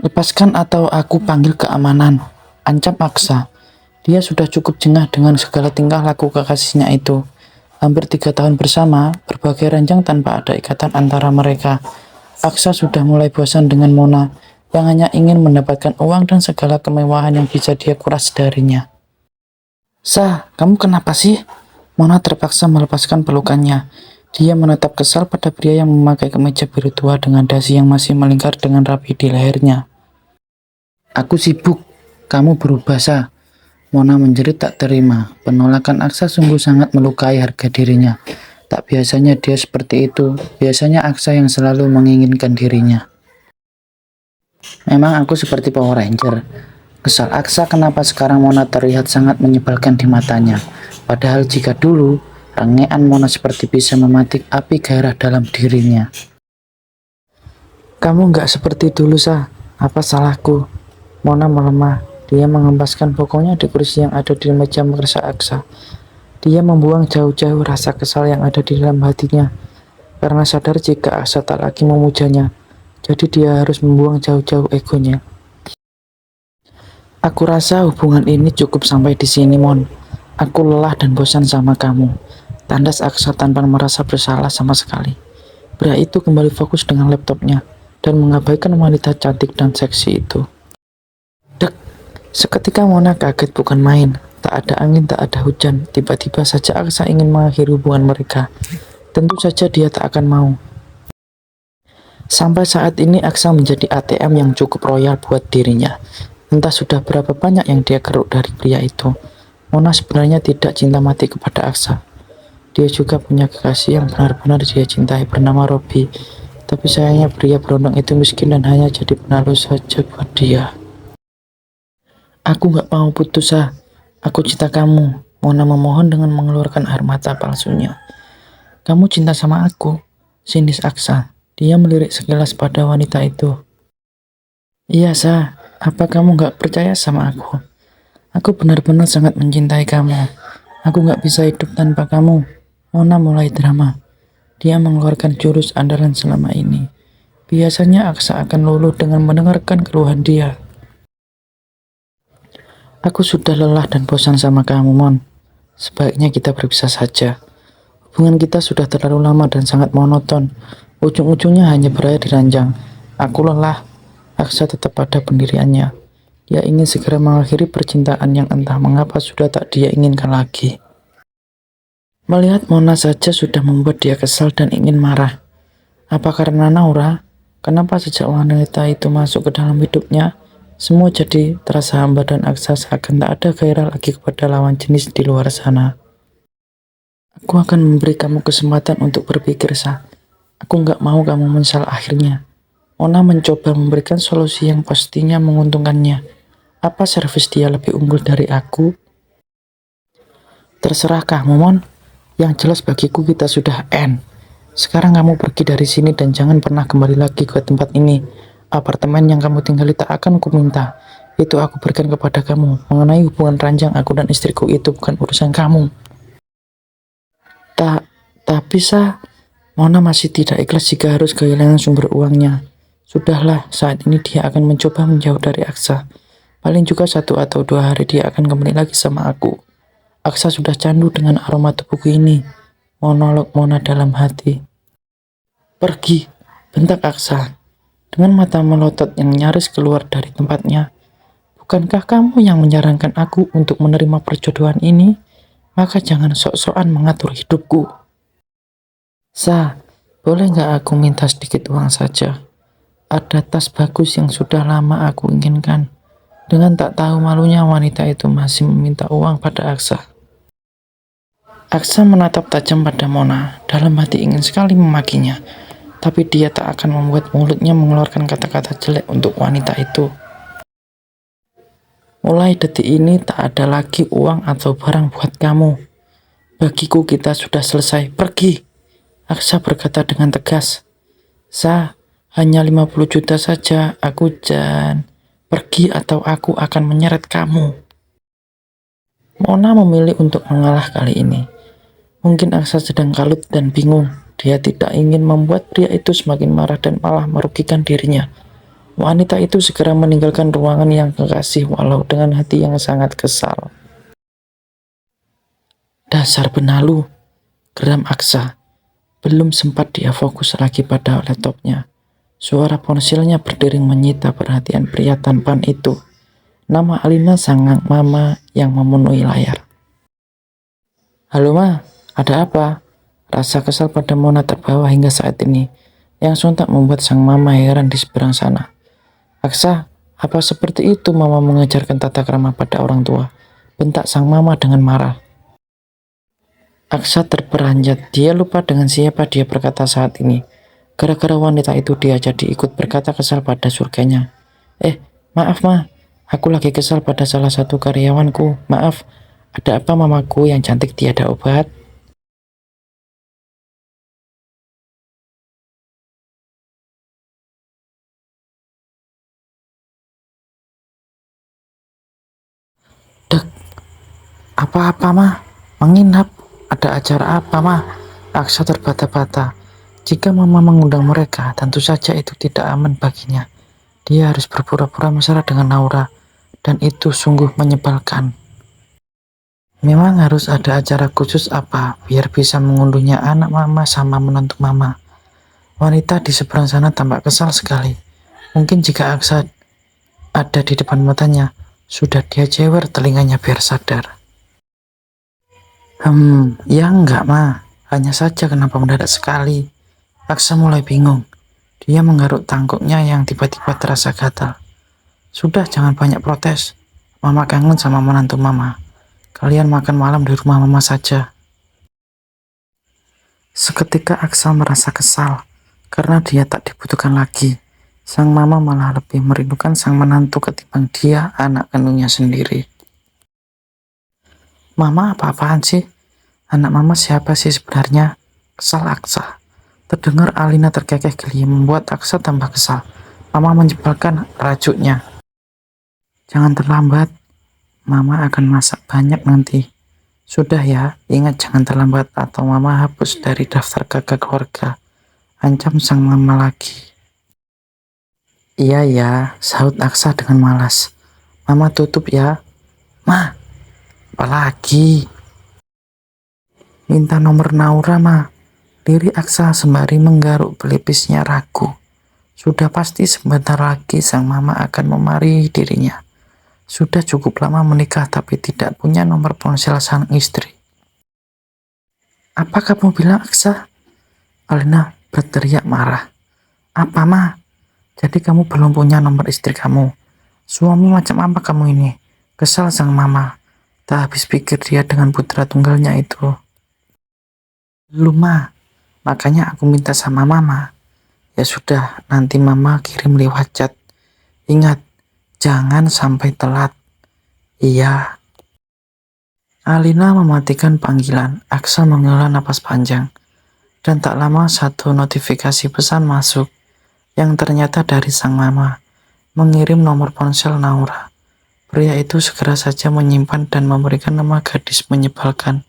Lepaskan atau aku panggil keamanan, ancam Aksa. Dia sudah cukup jengah dengan segala tingkah laku kekasihnya itu. Hampir 3 tahun bersama, berbagai ranjang tanpa ada ikatan antara mereka. Aksa sudah mulai bosan dengan Mona, yang hanya ingin mendapatkan uang dan segala kemewahan yang bisa dia kuras darinya. Sa, kamu kenapa sih? Mona terpaksa melepaskan pelukannya. Dia menatap kesal pada pria yang memakai kemeja biru tua dengan dasi yang masih melingkar dengan rapi di lehernya. Aku sibuk, kamu berubah, Sa. Mona menjerit tak terima. Penolakan Aksa sungguh sangat melukai harga dirinya. Tak biasanya dia seperti itu. Biasanya Aksa yang selalu menginginkan dirinya. Memang aku seperti Power Ranger. Kesal Aksa kenapa sekarang Mona terlihat sangat menyebalkan di matanya. Padahal jika dulu, rangean Mona seperti bisa mematik api gairah dalam dirinya. Kamu nggak seperti dulu, Sa. Apa salahku? Mona melemah. Dia mengempaskan pokoknya di kursi yang ada di meja merasa Aksa. Dia membuang jauh-jauh rasa kesal yang ada di dalam hatinya. Karena sadar jika Aksa tak lagi memujanya. Jadi dia harus membuang jauh-jauh egonya. Aku rasa hubungan ini cukup sampai di sini, Mon. Aku lelah dan bosan sama kamu. Tandas Aksa tanpa merasa bersalah sama sekali. Pria itu kembali fokus dengan laptopnya dan mengabaikan wanita cantik dan seksi itu. Dek, seketika Mona kaget bukan main. Tak ada angin, tak ada hujan. Tiba-tiba saja Aksa ingin mengakhiri hubungan mereka. Tentu saja dia tak akan mau. Sampai saat ini Aksa menjadi ATM yang cukup royal buat dirinya. Entah sudah berapa banyak yang dia keruk dari pria itu. Mona sebenarnya tidak cinta mati kepada Aksa. Dia juga punya kekasih yang benar-benar dia cintai bernama Robby. Tapi sayangnya pria berondong itu miskin dan hanya jadi penalu saja buat dia. Aku gak mau putus, ah. Aku cinta kamu. Mona memohon dengan mengeluarkan air mata palsunya. Kamu cinta sama aku? Sinis Aksa. Dia melirik sekilas pada wanita itu. Iya, Sa. Apa kamu gak percaya sama aku? Aku benar-benar sangat mencintai kamu. Aku gak bisa hidup tanpa kamu. Mona mulai drama. Dia mengeluarkan jurus andalan selama ini. Biasanya Aksa akan luluh dengan mendengarkan keluhan dia. Aku sudah lelah dan bosan sama kamu, Mon. Sebaiknya kita berpisah saja. Hubungan kita sudah terlalu lama dan sangat monoton. Ujung-ujungnya hanya berada di ranjang. Aku lelah. Aksa tetap pada pendiriannya. Dia ingin segera mengakhiri percintaan yang entah mengapa sudah tak dia inginkan lagi. Melihat Mona saja sudah membuat dia kesal dan ingin marah. Apa karena Naura? Kenapa sejak wanita itu masuk ke dalam hidupnya, semua jadi terasa hambar dan Aksa seakan tak ada gairah lagi kepada lawan jenis di luar sana. Aku akan memberi kamu kesempatan untuk berpikir, Sa. Aku nggak mau kamu menyesal akhirnya. Mona mencoba memberikan solusi yang pastinya menguntungkannya. Apa servis dia lebih unggul dari aku? Terserah kamu, Mon. Yang jelas bagiku kita sudah end. Sekarang kamu pergi dari sini dan jangan pernah kembali lagi ke tempat ini. Apartemen yang kamu tinggali tak akan kuminta. Itu aku berikan kepada kamu. Mengenai hubungan ranjang aku dan istriku itu bukan urusan kamu. Tapi Sa, Mona masih tidak ikhlas jika harus kehilangan sumber uangnya. Sudahlah, saat ini dia akan mencoba menjauh dari Aksa. Paling juga 1 atau 2 hari dia akan kembali lagi sama aku. Aksa sudah candu dengan aroma tubuhku ini. Monolog Mona dalam hati. Pergi, bentak Aksa. Dengan mata melotot yang nyaris keluar dari tempatnya. Bukankah kamu yang menyarankan aku untuk menerima perjodohan ini? Maka jangan sok-sokan mengatur hidupku. Sa, boleh nggak aku minta sedikit uang saja? Ada tas bagus yang sudah lama aku inginkan. Dengan tak tahu malunya wanita itu masih meminta uang pada Aksa. Aksa menatap tajam pada Mona, dalam hati ingin sekali memakinya. Tapi dia tak akan membuat mulutnya mengeluarkan kata-kata jelek untuk wanita itu. Mulai detik ini tak ada lagi uang atau barang buat kamu. Bagiku kita sudah selesai, pergi. Aksa berkata dengan tegas. Sa, hanya 50 juta saja, aku pergi atau aku akan menyeret kamu. Mona memilih untuk mengalah kali ini. Mungkin Aksa sedang kalut dan bingung. Dia tidak ingin membuat pria itu semakin marah dan malah merugikan dirinya. Wanita itu segera meninggalkan ruangan yang kekasih walau dengan hati yang sangat kesal. Dasar benalu, geram Aksa. Belum sempat dia fokus lagi pada laptopnya. Suara ponselnya berdering menyita perhatian pria tampan itu. Nama Alina sang mama yang memenuhi layar. Halo ma, ada apa? Rasa kesal pada Mona terbawa hingga saat ini, yang sontak membuat sang mama heran di seberang sana. Aksa, apa seperti itu mama mengajarkan tata krama pada orang tua? Bentak sang mama dengan marah. Aksa terperanjat, dia lupa dengan siapa dia berkata saat ini. Gara-gara wanita itu dia jadi ikut berkata kesal pada surganya. Maaf ma, aku lagi kesal pada salah satu karyawanku. Maaf, ada apa mamaku yang cantik tiada obat? Dek, apa-apa mah? Menginap? Ada acara apa mah? Aksa terbata-bata. Jika mama mengundang mereka, tentu saja itu tidak aman baginya. Dia harus berpura-pura mesra dengan Naura, dan itu sungguh menyebalkan. Memang harus ada acara khusus apa, biar bisa mengunduhnya anak mama sama menantu mama. Wanita di seberang sana tampak kesal sekali. Mungkin jika Aksa ada di depan matanya, sudah dia jewer telinganya biar sadar. Ya enggak mah, hanya saja kenapa mendadak sekali. Aksa mulai bingung. Dia menggaruk tangkuknya yang tiba-tiba terasa gatal. Sudah, jangan banyak protes. Mama kangen sama menantu mama. Kalian makan malam di rumah mama saja. Seketika Aksa merasa kesal karena dia tak dibutuhkan lagi. Sang mama malah lebih merindukan sang menantu ketimbang dia, anak kandungnya sendiri. Mama apa-apaan sih? Anak mama siapa sih sebenarnya? Kesal Aksa. Terdengar Alina terkekeh geli membuat Aksa tambah kesal. Mama menjebalkan rajuknya. Jangan terlambat. Mama akan masak banyak nanti. Sudah ya, ingat jangan terlambat atau mama hapus dari daftar kakak keluarga. Ancam sang mama lagi. Iya ya, sahut Aksa dengan malas. Mama tutup ya. Ma, apalagi? Minta nomor Naura ma. Lirik Aksa sembari menggaruk pelipisnya ragu. Sudah pasti sebentar lagi sang mama akan memarahi dirinya. Sudah cukup lama menikah tapi tidak punya nomor ponsel sang istri. Apa kamu bilang Aksa? Alina berteriak marah. Apa ma? Jadi kamu belum punya nomor istri kamu? Suami macam apa kamu ini? Kesal sang mama. Tak habis pikir dia dengan putra tunggalnya itu. Lu ma, makanya aku minta sama mama. Ya sudah, nanti mama kirim lewat chat. Ingat, jangan sampai telat. Iya. Alina mematikan panggilan. Aksa menghela napas panjang. Dan tak lama satu notifikasi pesan masuk. Yang ternyata dari sang mama. Mengirim nomor ponsel Naura. Pria itu segera saja menyimpan dan memberikan nama gadis menyebalkan.